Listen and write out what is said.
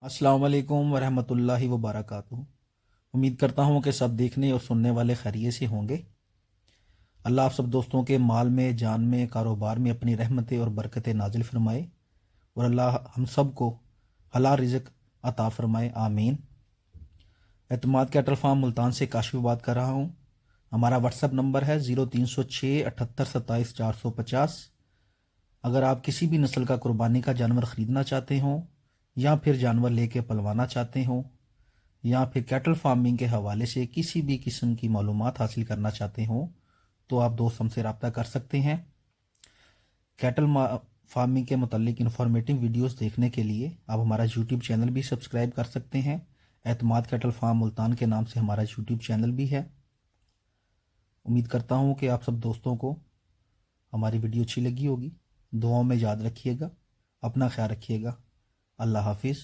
अस्सलाम वालेकुम वरहमतुल्लाहि वबरकातुहू। उम्मीद करता हूँ कि सब देखने और सुनने वाले खैरियत से होंगे। अल्लाह आप सब दोस्तों के माल में, जान में, कारोबार में अपनी रहमतें और बरकतें नाजिल फरमाए और अल्लाह हम सब को हलाल रिज़्क अता फरमाए, आमीन। एतमाद कैटल फार्म मुल्तान से काशिफ बात कर रहा हूँ। हमारा व्हाट्सअप नंबर है 0306 78 27 450। अगर आप किसी भी नस्ल का कुर्बानी का जानवर ख़रीदना चाहते हों या फिर जानवर लेके पलवाना चाहते हों या फिर कैटल फार्मिंग के हवाले से किसी भी किस्म की मालूमात हासिल करना चाहते हों तो आप दोस्त हमसे रब्ता कर सकते हैं। कैटल फार्मिंग के मुतल्लिक इन्फॉर्मेटिव वीडियोस देखने के लिए आप हमारा यूट्यूब चैनल भी सब्सक्राइब कर सकते हैं। एतमाद कैटल फार्म मुल्तान के नाम से हमारा यूट्यूब चैनल भी है। उम्मीद करता हूँ कि आप सब दोस्तों को हमारी वीडियो अच्छी लगी होगी। दुआओं में याद रखिएगा, अपना ख्याल रखिएगा। अल्लाह हाफिज़।